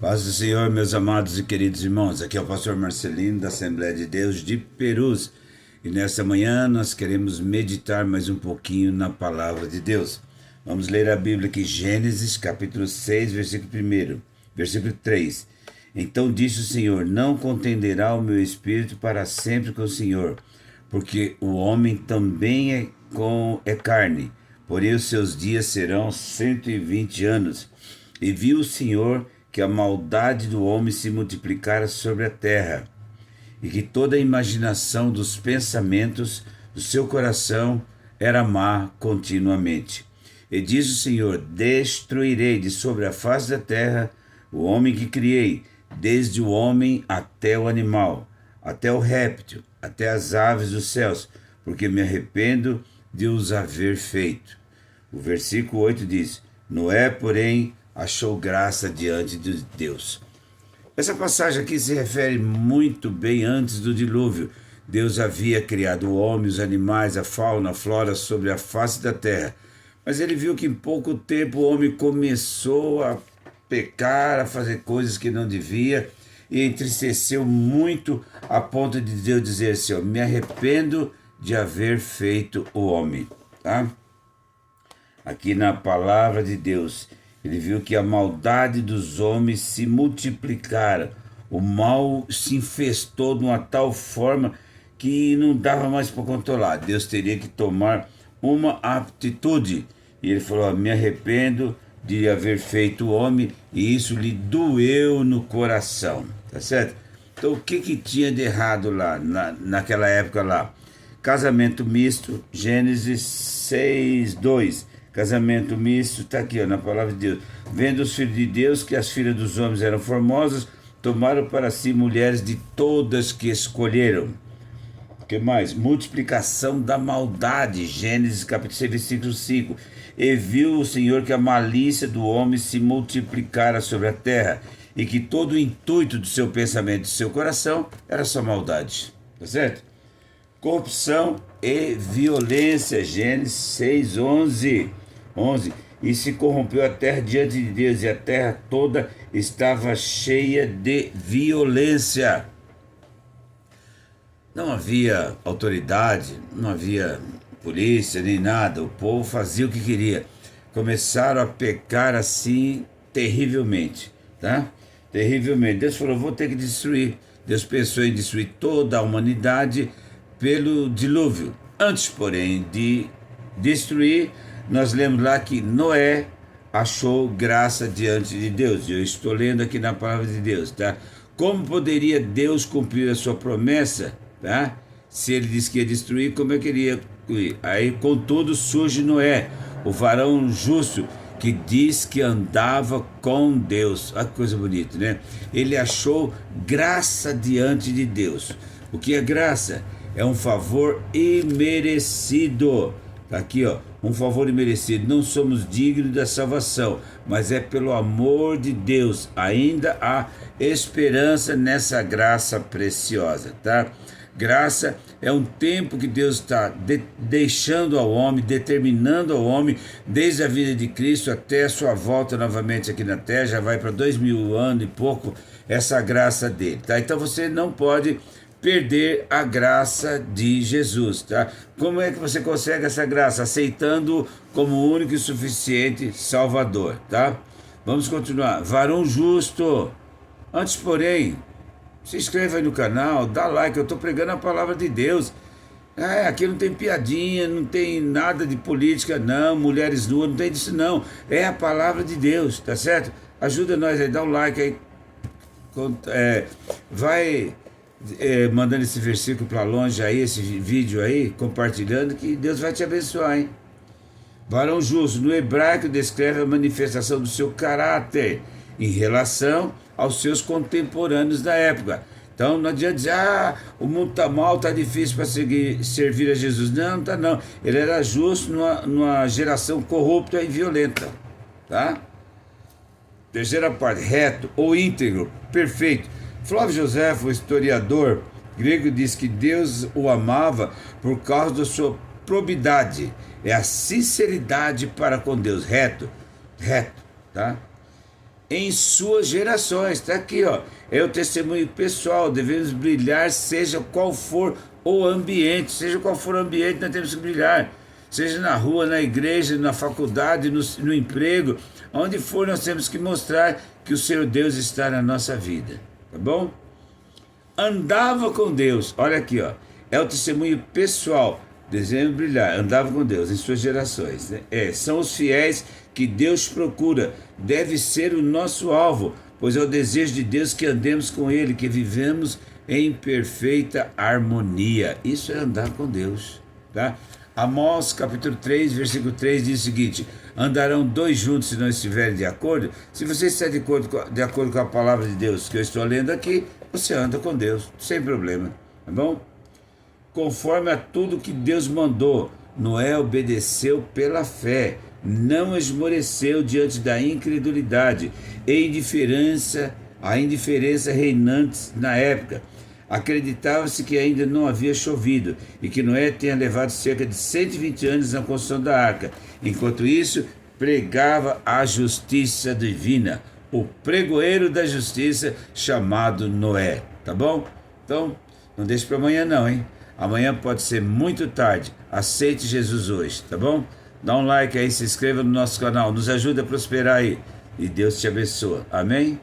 Paz do Senhor, meus amados e queridos irmãos. Aqui é o pastor Marcelino, da Assembleia de Deus de Perus. E nesta manhã nós queremos meditar mais um pouquinho na palavra de Deus. Vamos ler a Bíblia aqui, Gênesis capítulo 6, versículo 1, versículo 3. Então disse o Senhor: não contenderá o meu espírito para sempre com o Senhor, porque o homem também é carne, porém os seus dias serão 120 anos. E viu o Senhor que a maldade do homem se multiplicara sobre a terra, e que toda a imaginação dos pensamentos do seu coração era má continuamente. E diz o Senhor: destruirei de sobre a face da terra o homem que criei, desde o homem até o animal, até o réptil, até as aves dos céus, porque me arrependo de os haver feito. O versículo 8 diz: Noé, porém, achou graça diante de Deus. Essa passagem aqui se refere muito bem antes do dilúvio. Deus havia criado o homem, os animais, a fauna, a flora sobre a face da terra. Mas ele viu que em pouco tempo o homem começou a pecar, a fazer coisas que não devia, e entristeceu muito a ponto de Deus dizer assim: me arrependo de haver feito o homem. Tá? Aqui na palavra de Deus, ele viu que a maldade dos homens se multiplicara. O mal se infestou de uma tal forma que não dava mais para controlar. Deus teria que tomar uma atitude. E ele falou: me arrependo de haver feito o homem, e isso lhe doeu no coração. Tá certo? Então o que tinha de errado lá, naquela época lá? Casamento misto, Gênesis 6:2. Casamento misto, está aqui na palavra de Deus. Vendo os filhos de Deus que as filhas dos homens eram formosas, tomaram para si mulheres de todas que escolheram. O que mais? Multiplicação da maldade, Gênesis capítulo 6, versículo 5. E viu o Senhor que a malícia do homem se multiplicara sobre a terra, e que todo o intuito do seu pensamento, do seu coração, era só maldade. Tá certo? Corrupção e violência, Gênesis 6, 11. E se corrompeu a terra diante de Deus, e a terra toda estava cheia de violência. Não havia autoridade, não havia polícia nem nada. O povo fazia o que queria. Começaram a pecar assim terrivelmente, tá? Terrivelmente. Deus falou: vou ter que destruir. Deus pensou em destruir toda a humanidade pelo dilúvio. Antes, porém, de destruir, nós lemos lá que Noé achou graça diante de Deus. Eu estou lendo aqui na palavra de Deus, tá? Como poderia Deus cumprir a sua promessa, tá? Se ele disse que ia destruir, como é que ele ia concluir? Aí, contudo, surge Noé, o varão justo, que diz que andava com Deus. Olha que coisa bonita, né? Ele achou graça diante de Deus. O que é graça? É um favor imerecido. Tá aqui, ó, um favor imerecido. Não somos dignos da salvação, mas é pelo amor de Deus. Ainda há esperança nessa graça preciosa, tá? Graça é um tempo que Deus está deixando ao homem, determinando ao homem, desde a vida de Cristo até a sua volta novamente aqui na terra. Já vai para 2000 anos e pouco essa graça dele, tá? Então você não pode perder a graça de Jesus, tá? Como é que você consegue essa graça? Aceitando como o único e suficiente Salvador, tá? Vamos continuar. Varão justo. Antes, porém, se inscreva aí no canal, dá like, eu estou pregando a palavra de Deus. Aqui não tem piadinha, não tem nada de política, não, mulheres nuas, não tem disso não. É a palavra de Deus, tá certo? Ajuda nós aí, dá um like aí. Vai mandando esse versículo para longe aí, esse vídeo aí, compartilhando, que Deus vai te abençoar, hein? Varão justo, no hebraico, descreve a manifestação do seu caráter em relação aos seus contemporâneos da época. Então não adianta dizer: o mundo está mal, está difícil para servir a Jesus. Não, não está não. Ele era justo numa geração corrupta e violenta, tá? Terceira parte, reto ou íntegro, perfeito. Flávio Josefo, o historiador grego, diz que Deus o amava por causa da sua probidade. É a sinceridade para com Deus, reto, tá? em suas gerações. Está aqui, ó. É o testemunho pessoal. Devemos brilhar, seja qual for o ambiente. Seja qual for o ambiente, nós temos que brilhar. Seja na rua, na igreja, na faculdade, no emprego, onde for, nós temos que mostrar que o Senhor Deus está na nossa vida. Tá bom? Andava com Deus. Olha aqui, ó. É o testemunho pessoal. Devemos brilhar. Andava com Deus em suas gerações. Né? São os fiéis que Deus procura. Deve ser o nosso alvo, pois é o desejo de Deus que andemos com Ele, que vivemos em perfeita harmonia. Isso é andar com Deus, tá? Amós capítulo 3, versículo 3 diz o seguinte: andarão dois juntos se não estiverem de acordo? Se você está de acordo com a palavra de Deus que eu estou lendo aqui, você anda com Deus, sem problema, tá bom? Conforme a tudo que Deus mandou, Noé obedeceu pela fé, não esmoreceu diante da incredulidade e a indiferença reinante na época. Acreditava-se que ainda não havia chovido e que Noé tinha levado cerca de 120 anos na construção da arca. Enquanto isso, pregava a justiça divina, o pregoeiro da justiça chamado Noé. Tá bom? Então, não deixe para amanhã não, hein? Amanhã pode ser muito tarde. Aceite Jesus hoje, tá bom? Dá um like aí, se inscreva no nosso canal, nos ajuda a prosperar aí. E Deus te abençoe. Amém?